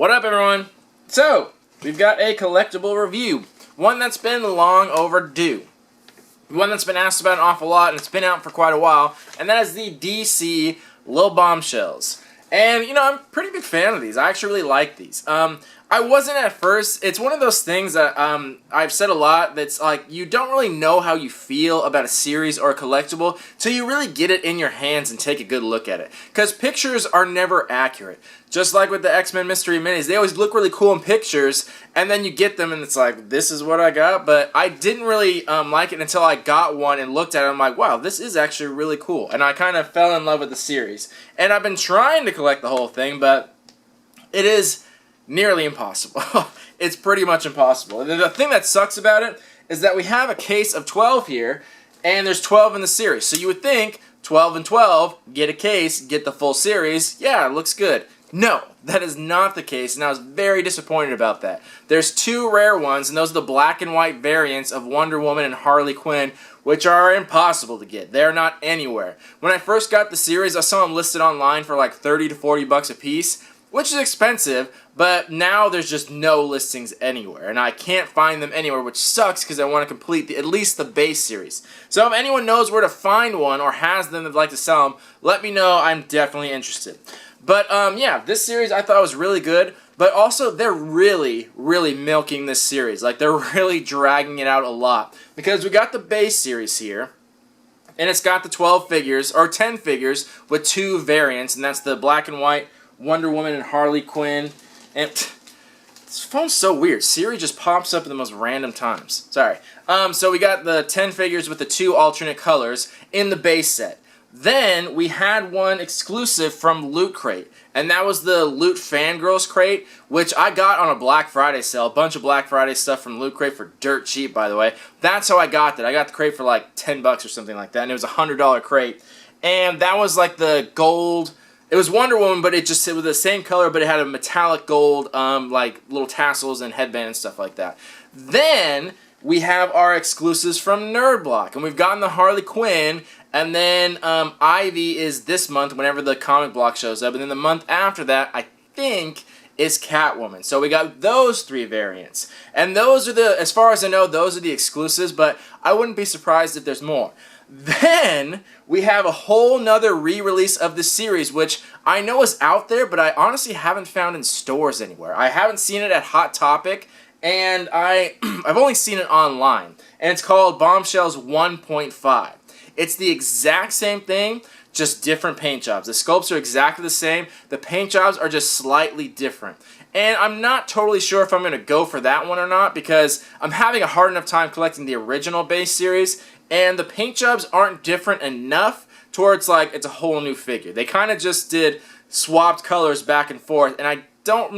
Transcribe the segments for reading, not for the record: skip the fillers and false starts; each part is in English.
What up, everyone? So, we've got a collectible review. One that's been long overdue. One that's been asked about an awful lot, and it's been out for quite a while, and that is the DC Little Bombshells. And, you know, I'm a pretty big fan of these. I actually really like these. I wasn't at first. It's one of those things that I've said a lot that's like, you don't really know how you feel about a series or a collectible till you really get it in your hands and take a good look at it. Because pictures are never accurate. Just like with the X-Men Mystery Minis, they always look really cool in pictures, and then you get them and it's like, this is what I got. But I didn't really like it until I got one and looked at it. I'm like, wow, this is actually really cool. And I kind of fell in love with the series. And I've been trying to collect the whole thing, but it is nearly impossible. It's pretty much impossible. And the thing that sucks about it is that we have a case of 12 here, and there's 12 in the series. So you would think 12 and 12, get a case, get the full series. Yeah, it looks good. No, that is not the case, and I was very disappointed about that. There's two rare ones, and those are the black and white variants of Wonder Woman and Harley Quinn, which are impossible to get. They're not anywhere. When I first got the series, I saw them listed online for like 30 to 40 bucks a piece, which is expensive, but now there's just no listings anywhere, and I can't find them anywhere, which sucks because I want to complete at least the base series. So if anyone knows where to find one or has them that'd like to sell them, let me know. I'm definitely interested. But yeah, this series I thought was really good, but also they're really, really milking this series. Like, they're really dragging it out a lot, because we got the base series here, and it's got the 12 figures, or 10 figures, with two variants, and that's the black and white Wonder Woman and Harley Quinn. And this phone's so weird. Siri just pops up at the most random times. Sorry. So we got the 10 figures with the two alternate colors in the base set. Then we had one exclusive from Loot Crate, and that was the Loot Fangirls Crate, which I got on a Black Friday sale. A bunch of Black Friday stuff from Loot Crate for dirt cheap, by the way. That's how I got that. I got the crate for like 10 bucks or something like that, and it was a $100 crate. And that was like the gold. It was Wonder Woman, but it was the same color, but it had a metallic gold, like little tassels and headband and stuff like that. Then we have our exclusives from Nerd Block, and we've gotten the Harley Quinn, and then Ivy is this month whenever the comic block shows up, and then the month after that, I think, is Catwoman. So we got those three variants, and those are the, as far as I know, those are the exclusives, but I wouldn't be surprised if there's more. Then we have a whole nother re-release of the series, which I know is out there, but I honestly haven't found in stores anywhere. I haven't seen it at Hot Topic, and I've only seen it online, and it's called Bombshells 1.5. It's the exact same thing, just different paint jobs. The sculpts are exactly the same. The paint jobs are just slightly different. And I'm not totally sure if I'm going to go for that one or not, because I'm having a hard enough time collecting the original base series, and the paint jobs aren't different enough towards like it's a whole new figure. They kind of just did swapped colors back and forth, and I'm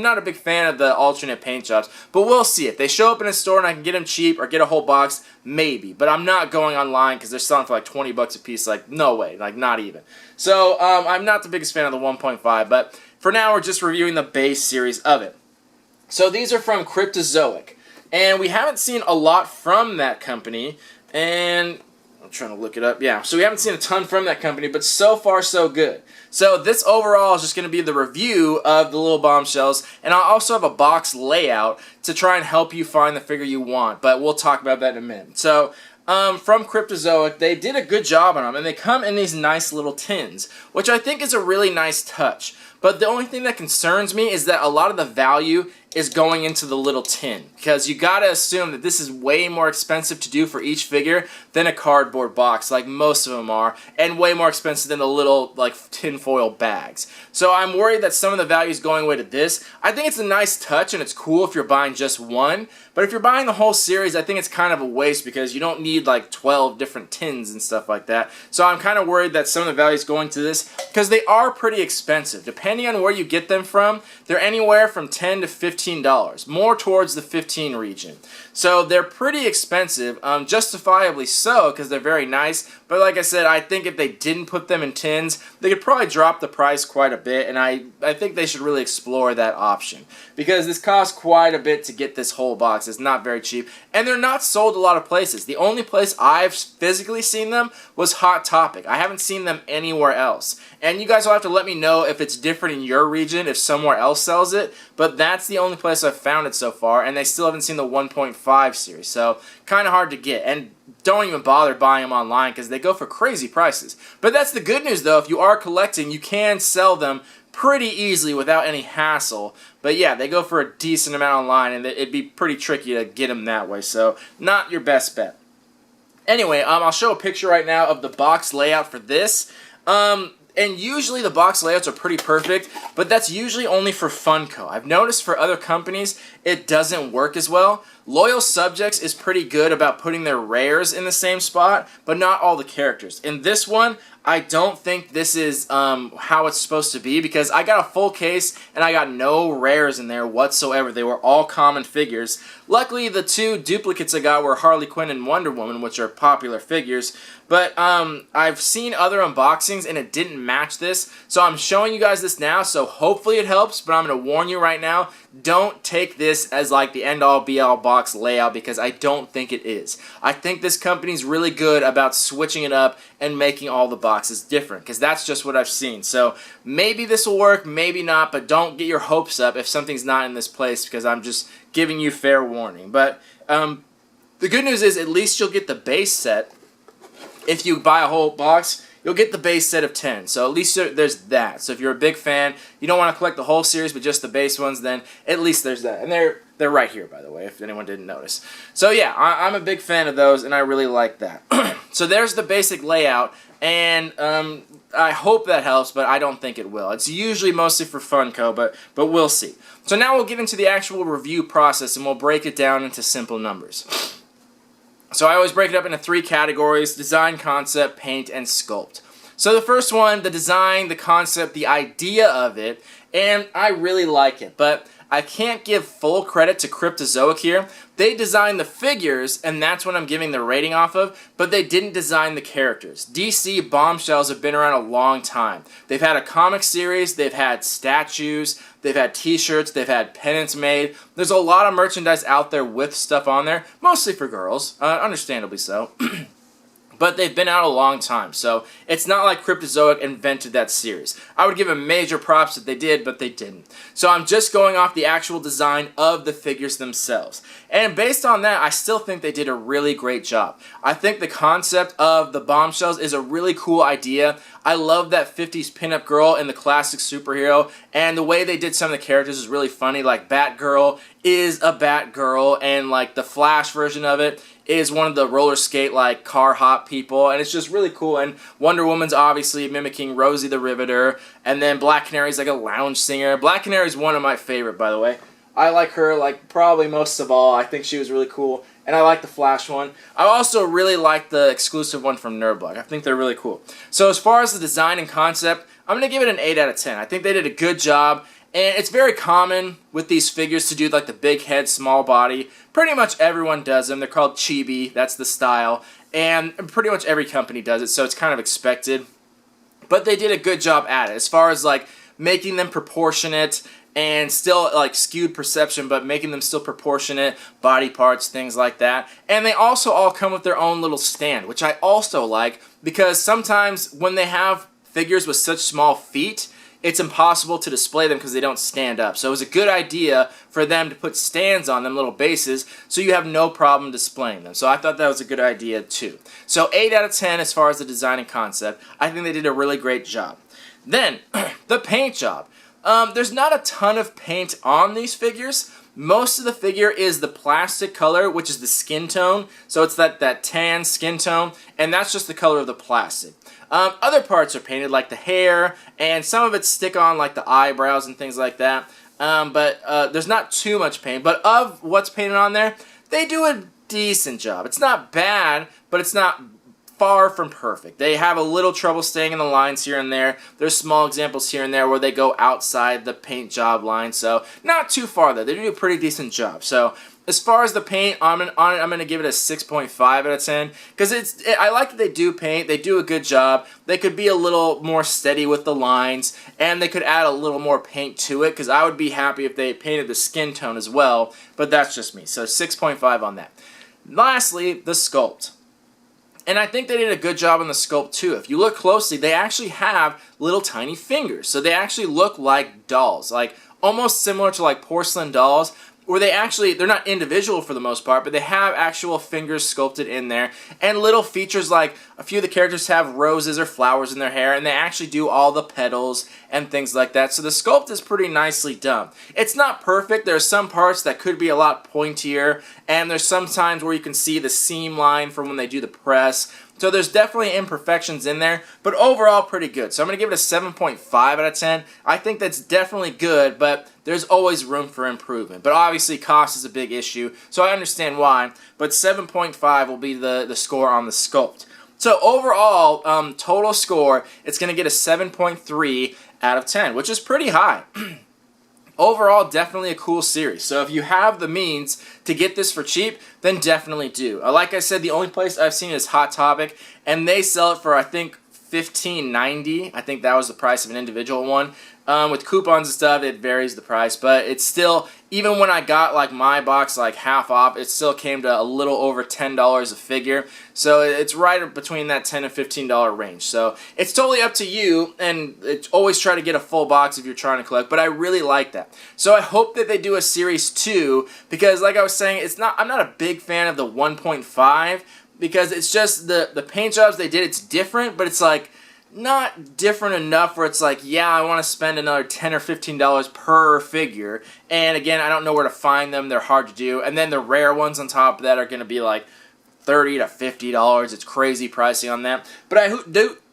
not a big fan of the alternate paint jobs, but we'll see. If they show up in a store and I can get them cheap or get a whole box, maybe. But I'm not going online because they're selling for like 20 bucks a piece. Like, no way. Like, not even. So, I'm not the biggest fan of the 1.5, but for now we're just reviewing the base series of it. So these are from Cryptozoic, and we haven't seen a lot from that company, and I'm trying to look it up. Yeah, so we haven't seen a ton from that company, but so far so good. So this overall is just going to be the review of the Little Bombshells, and I'll also have a box layout to try and help you find the figure you want, but we'll talk about that in a minute. So from Cryptozoic, they did a good job on them, and they come in these nice little tins, which I think is a really nice touch. But the only thing that concerns me is that a lot of the value is going into the little tin, because you gotta assume that this is way more expensive to do for each figure than a cardboard box, like most of them are, and way more expensive than the little like tinfoil bags. So I'm worried that some of the value is going away to this. I think it's a nice touch and it's cool if you're buying just one, but if you're buying the whole series, I think it's kind of a waste because you don't need like 12 different tins and stuff like that. So I'm kind of worried that some of the value is going to this, because they are pretty expensive. Depending on where you get them from, they're anywhere from $10 to $15, more towards the 15 region. So they're pretty expensive, justifiably so, because they're very nice. But like I said, I think if they didn't put them in tins, they could probably drop the price quite a bit, and I think they should really explore that option, because this costs quite a bit to get this whole box. It's not very cheap, and they're not sold a lot of places. The only place I've physically seen them was Hot Topic. I haven't seen them anywhere else, and you guys will have to let me know if it's different different in your region if somewhere else sells it, but that's the only place I've found it so far, and they still haven't seen the 1.5 series, so kind of hard to get. And don't even bother buying them online because they go for crazy prices. But that's the good news, though. If you are collecting, you can sell them pretty easily without any hassle. But yeah, they go for a decent amount online, and it'd be pretty tricky to get them that way, so not your best bet. Anyway, I'll show a picture right now of the box layout for this. And usually the box layouts are pretty perfect, but that's usually only for Funko. I've noticed for other companies, it doesn't work as well. Loyal Subjects is pretty good about putting their rares in the same spot, but not all the characters. In this one, I don't think this is how it's supposed to be, because I got a full case and I got no rares in there whatsoever. They were all common figures. Luckily, the two duplicates I got were Harley Quinn and Wonder Woman, which are popular figures. But I've seen other unboxings and it didn't match this, so I'm showing you guys this now, so hopefully it helps, but I'm going to warn you right now, don't take this as like the end-all be-all box layout, because I don't think it is. I think this company's really good about switching it up and making all the boxes different, because that's just what I've seen. So maybe this will work, maybe not, but don't get your hopes up if something's not in this place, because I'm just giving you fair warning. But the good news is at least you'll get the base set. If you buy a whole box, you'll get the base set of 10. So at least there's that. So if you're a big fan, you don't want to collect the whole series but just the base ones, then at least there's that. And they're right here, by the way, if anyone didn't notice. So yeah, I'm a big fan of those, and I really like that. So there's the basic layout, and I hope that helps, but I don't think it will. It's usually mostly for Funko, but we'll see. So now we'll get into the actual review process, and we'll break it down into simple numbers. So I always break it up into 3 categories: design, concept, paint, and sculpt. So the first one, the design, the concept, the idea of it, and I really like it, but I can't give full credit to Cryptozoic here. They designed the figures, and that's what I'm giving the rating off of, but they didn't design the characters. DC Bombshells have been around a long time. They've had a comic series, they've had statues, they've had t-shirts, they've had pennants made. There's a lot of merchandise out there with stuff on there, mostly for girls, understandably so. But they've been out a long time, so it's not like Cryptozoic invented that series. I would give them major props if they did, but they didn't. So I'm just going off the actual design of the figures themselves. And based on that, I still think they did a really great job. I think the concept of the Bombshells is a really cool idea. I love that 50s pinup girl and the classic superhero, and the way they did some of the characters is really funny. Like Batgirl is a Batgirl, and like the Flash version of it is one of the roller skate like car hop people, and it's just really cool. And Wonder Woman's obviously mimicking Rosie the Riveter, and then Black Canary's like a lounge singer. Black Canary's one of my favorite, by the way. I like her like probably most of all. I think she was really cool, and I like the Flash one. I also really like the exclusive one from Nerdblog. I think they're really cool. So as far as the design and concept, I'm going to give it an 8 out of 10. I think they did a good job. And it's very common with these figures to do like the big head, small body. Pretty much everyone does them. They're called chibi. That's the style. And pretty much every company does it, so it's kind of expected. But they did a good job at it as far as like making them proportionate and still like skewed perception, but making them still proportionate, body parts, things like that. And they also all come with their own little stand, which I also like, because sometimes when they have figures with such small feet, it's impossible to display them because they don't stand up. So it was a good idea for them to put stands on them, little bases, so you have no problem displaying them. So I thought that was a good idea too. So 8 out of 10 as far as the design and concept. I think they did a really great job. Then, the paint job. There's not a ton of paint on these figures. Most of the figure is the plastic color, which is the skin tone. So it's that tan skin tone, and that's just the color of the plastic. Other parts are painted, like the hair, and some of it stick on like the eyebrows and things like that. But there's not too much paint. But of what's painted on there, they do a decent job. It's not bad, but it's not far from perfect. They have a little trouble staying in the lines here and there. There's small examples here and there where they go outside the paint job line, so not too far though. They do a pretty decent job. So as far as the paint, I'm going to give it a 6.5 out of 10, because I like that they do paint. They do a good job. They could be a little more steady with the lines, and they could add a little more paint to it, because I would be happy if they painted the skin tone as well, but that's just me. So 6.5 on that. Lastly, the sculpt. And I think they did a good job on the sculpt too. If you look closely, they actually have little tiny fingers. So they actually look like dolls, like almost similar to like porcelain dolls, where they're not individual for the most part, but they have actual fingers sculpted in there, and little features like a few of the characters have roses or flowers in their hair, and they actually do all the petals and things like that. So the sculpt is pretty nicely done. It's not perfect. There are some parts that could be a lot pointier, and there's some times where you can see the seam line from when they do the press. So there's definitely imperfections in there, but overall pretty good. So I'm going to give it a 7.5 out of 10. I think that's definitely good, but there's always room for improvement. But obviously cost is a big issue, so I understand why. But 7.5 will be the score on the sculpt. So overall, total score, it's going to get a 7.3 out of 10, which is pretty high. Overall, definitely a cool series. So if you have the means to get this for cheap, then definitely do. Like I said, the only place I've seen is Hot Topic, and they sell it for, I think, $15.90. I think that was the price of an individual one. With coupons and stuff, it varies the price, but it's still, even when I got like my box like half off, it still came to a little over $10 a figure. So it's right between that $10 and $15 range. So it's totally up to you, and always try to get a full box if you're trying to collect, but I really like that. So I hope that they do a series 2, because like I was saying, I'm not a big fan of the 1.5, because it's just the paint jobs they did, it's different, but it's like not different enough where it's like, yeah, I want to spend another $10 or $15 per figure. And again, I don't know where to find them. They're hard to do. And then the rare ones on top of that are going to be like $30 to $50. It's crazy pricing on that. But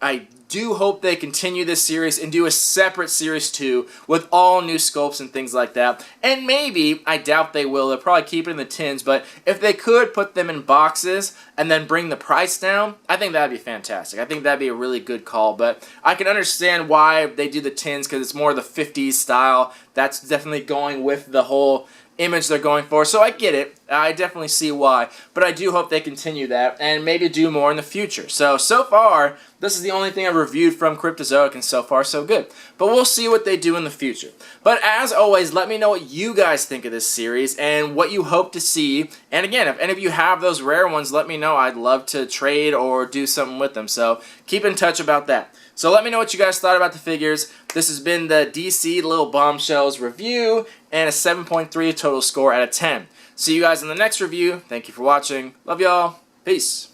I do hope they continue this series and do a separate series 2 with all new sculpts and things like that. And maybe, I doubt they will, they'll probably keep it in the tins, but if they could put them in boxes and then bring the price down, I think that'd be fantastic. I think that'd be a really good call, but I can understand why they do the tins, because it's more the 50s style. That's definitely going with the whole image they're going for, so I get it. I definitely see why, but I do hope they continue that and maybe do more in the future. So far, this is the only thing I've reviewed from Cryptozoic, and so far so good. But we'll see what they do in the future. But as always, let me know what you guys think of this series and what you hope to see. And again, if any of you have those rare ones, let me know. I'd love to trade or do something with them, so keep in touch about that. So let me know what you guys thought about the figures. This has been the DC Little Bombshells review, and a 7.3 total score out of 10. See you guys in the next review. Thank you for watching. Love y'all. Peace.